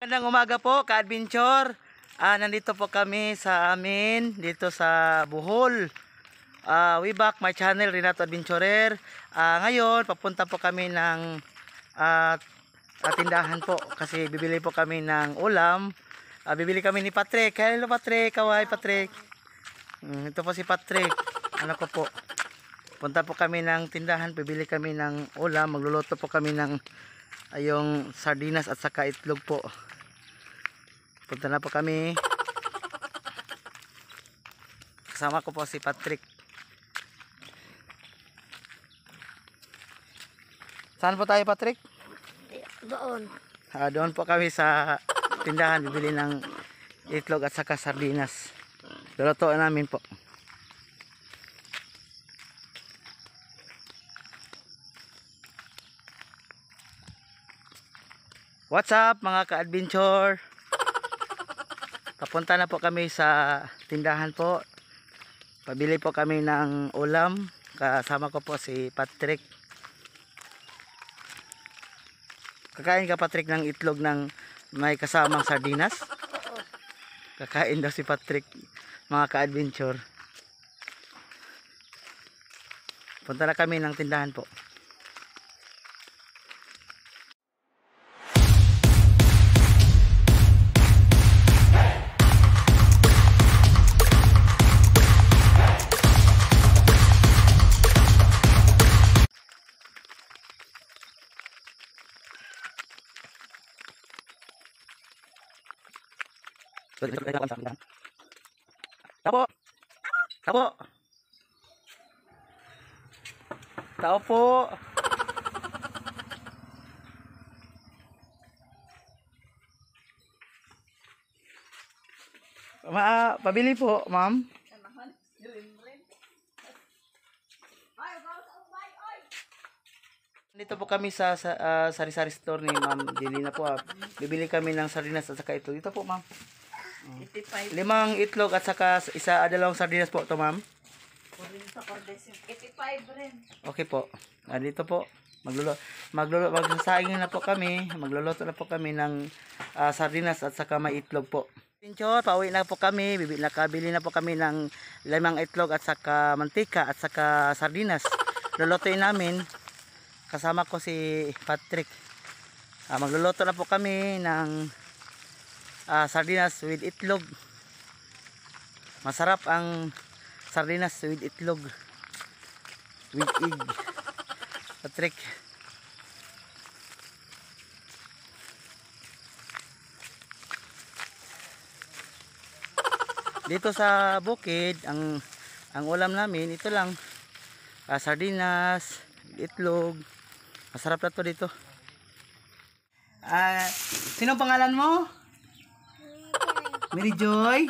Magandang umaga po, ka-adventure. Nandito po kami sa amin, dito sa Bohol. Way back my channel, Renato Adventurer. Ngayon, papunta po kami ng tindahan po. Kasi bibili po kami ng ulam. Bibili kami ni Patrick. Hello Patrick, kaway Patrick. Ito po si Patrick. Ano ko po. Punta po kami ng tindahan, bibili kami ng ulam. Magluluto po kami ng yung sardinas at saka itlog po. Punta na po kami. Kasama ko po si Patrick. Saan po tayo, Patrick? Doon. Doon po kami sa tindahan, bibili ng itlog at saka sardinas. Lulutuin namin po. What's up mga ka-adventure? Papunta na po kami sa tindahan po. Pabili po kami ng ulam. Kasama ko po si Patrick. Kakain ka Patrick ng itlog ng may kasamang sardinas? Kakain daw si Patrick mga ka-adventure. Punta na kami ng tindahan po. Tapo. Tapo. Tao po. Pabili po, ma'am. Dito po kami sa sari-sari store ni Ma'am Dilina po. Bibili kami ng sardinas at saka itlog. Dito po, ma'am. 85. 5 itlog at saka dalawang sardinas po to, ma'am. 85 rin. Okay po. Dito po. Magsasaingin na po kami. Magluluto na po kami ng sardinas at saka may itlog po. Pincho, pauwi na po kami. Nakabili na po kami ng 5 itlog at saka mantika at saka sardinas. Lulutuin namin. Kasama ko si Patrick. Magluluto na po kami ng sardinas with itlog. Masarap ang sardinas with itlog. With egg. Patrick. Dito sa bukid, ang ulam namin, ito lang. Sardinas, itlog. Masarap na to dito. Sino pangalan mo? Mary Joy?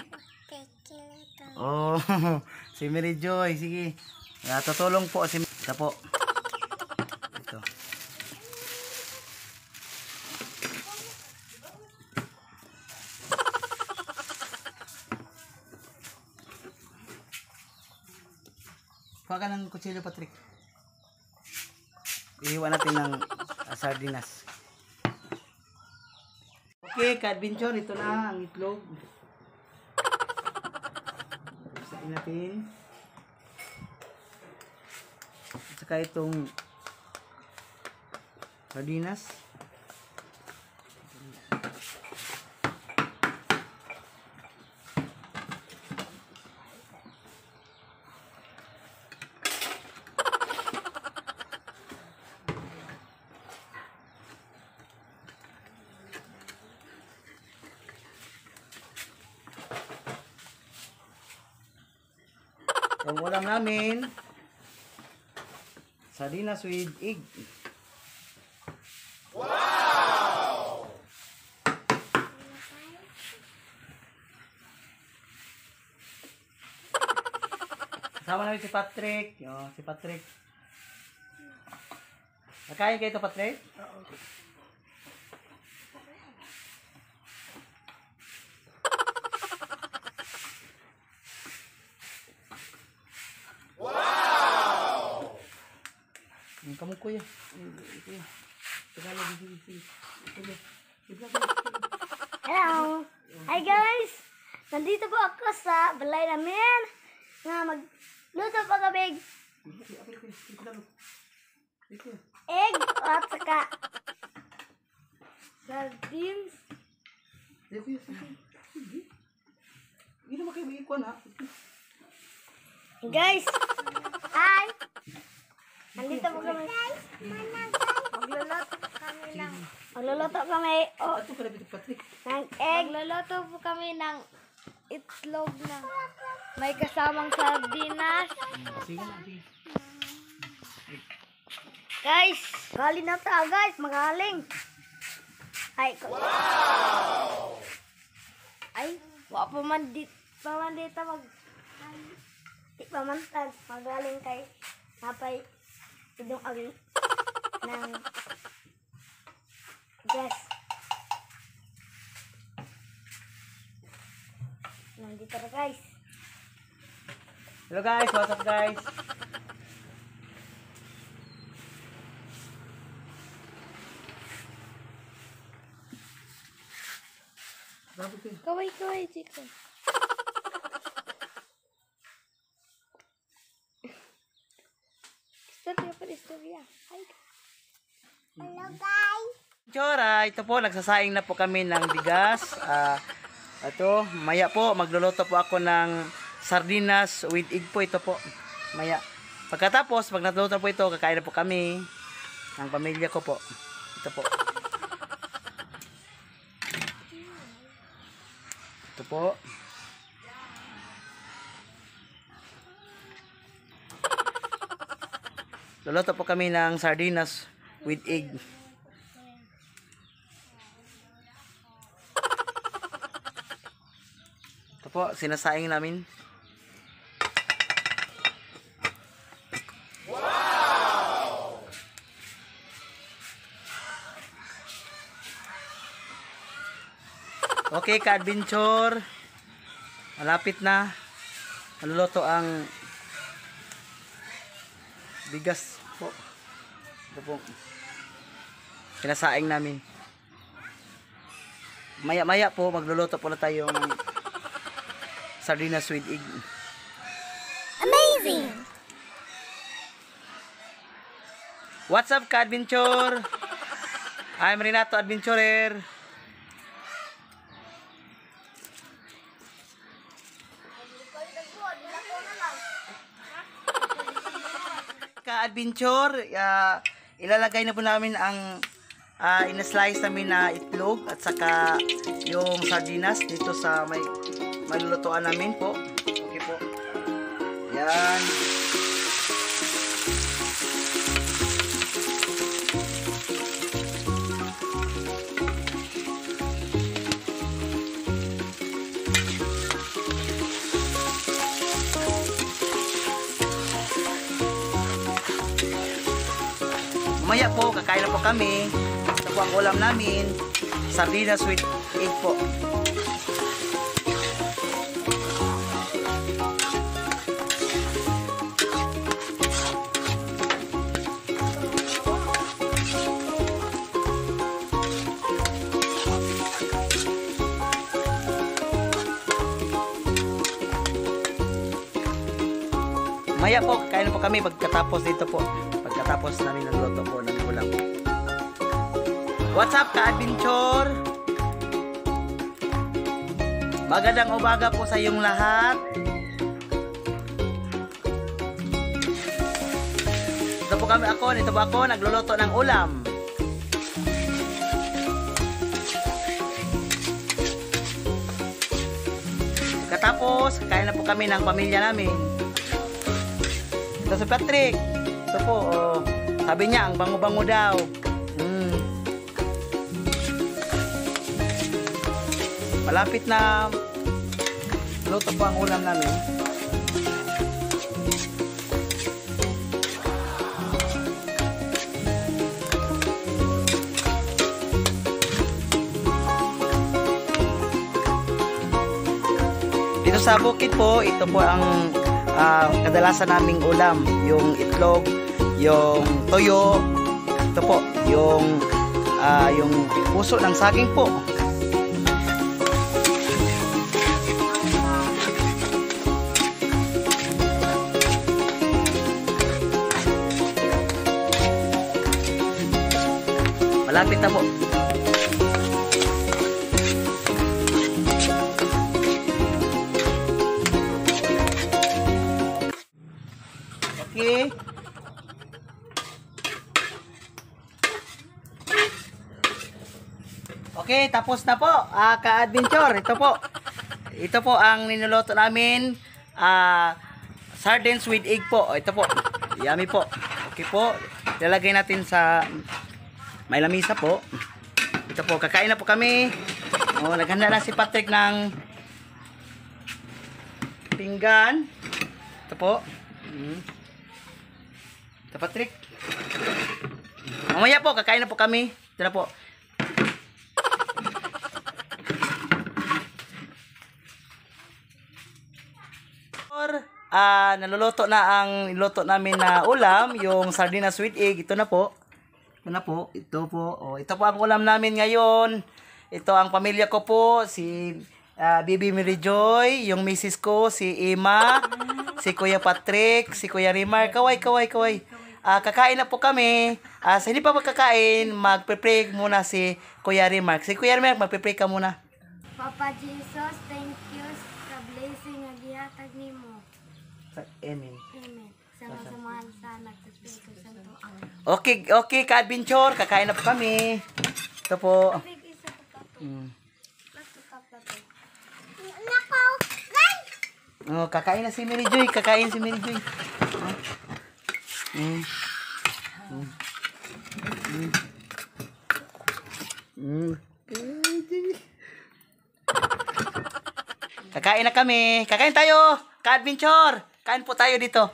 Oh, si Mary Joy. Sige. Tutulong po si Ito po. Ito. Kuha ka ng kutsilyo, Patrick. Iiwan natin ng sardinas. Okay, ka-adventure. Ito na ang itlog. Sain natin. At saka itong sardinas. Ang ulam namin, sardinas with egg. Wow! Kasama namin si Patrick. Si Patrick. Nakain kayo ito, Patrick? Oo. Kamu kuya. Kuya. Tagalog. Sige. Sige. Sige. Nandito po ako sa balay namin nga magluto pa kami egg at saka sardines. Guys, hi! Nandito po kami. Magluluto kami ng egg. Magluluto po kami ng itlog na may kasamang sardinas. Guys, galing na ta guys, magaling. Ay, wow! Ay, wa pa man dito di pamantag, magaling kay napay idong agi ng gas. Nandito na guys. Hello guys, what's up guys? Kaway, Chico. Istorya pa, istorya. Hello guys. Chora, ito po, nagsasaing na po kami ng bigas. Ito, maya po, magluluto po ako ng sardinas with egg po ito po. Maya. Pagkatapos, pag natuluto po ito, kakain na po kami ng pamilya ko po. Ito po. Ito po. Luluto po kami ng sardinas with egg. Ito po, sinasaing namin. Wow! Okay, ka-adventure. Malapit na. Maluluto ang bigas po. Ito po. Sinasaing namin. Maya-maya po, magluluto po na tayo ng sardinas with egg. Amazing! What's up, ka-adventure? I'm Renato Adventurer. Ka-adventure, ilalagay na po namin ang in-slice namin na itlog at saka yung sardinas dito sa may malulutuan namin po. Okay po. Yan. Mamaya po, kakain na po kami. Ito po ang ulam namin. Sardinas with egg po. Mamaya po, kakain na po kami pagkatapos dito po. Pagkatapos namin ng luto po ng ulam. What's up, ka-adventure? Magandang umaga po sa iyong lahat. Ito po ako, nagluluto ng ulam. Pagkatapos, kakain na po kami ng pamilya namin. Ito si Patrick. Ito po, sabi niya, ang bango-bango daw. Malapit na luto po ang ulam namin. Dito sa bukid po, ito po ang kadalasan naming ulam, yung itlog, yung toyo, ito po, yung puso ng saging po. Malapit na po. Okay. Okay, tapos na po. Ka-adventure, ito po. Ito po ang ninuluto namin. Sardines with egg po. Ito po. Yummy po. Okay po. Lalagay natin sa may lamisa po. Ito po, kakain na po kami. Oh, naghanda na si Patrick ng pinggan. Ito po. Ito, Patrick. Mamaya po, kakain na po kami. Ito na po. Naluluto na ang niluto namin na ulam, yung sardinas with egg. Ito na po. Ito na po. Ito po. Oh, ito po ang ulam namin ngayon. Ito ang pamilya ko po. Si Bibi Mary Joy, yung misis ko, si Emma, si Kuya Patrick, si Kuya Rimar. Kaway. Kakain na po kami. Sa hindi pa magkakain, mag-pray muna si Kuya Rimar. Si Kuya Rimar, mag-pray ka muna. Papa Jesus, thank you sa blessing nga gihatag nimo. Amen. Amen. Sama-samahan sa nagtispirito santo. Amen. Okay, ka-adventure. Kakain na po kami. Ito po. Isa pa plato. Plato ka plato. Oh, kakain na si Mary Joy. Kakain si Mary Joy. Kakain na kami. Kakain tayo. Ka-adventure. Kain po tayo dito.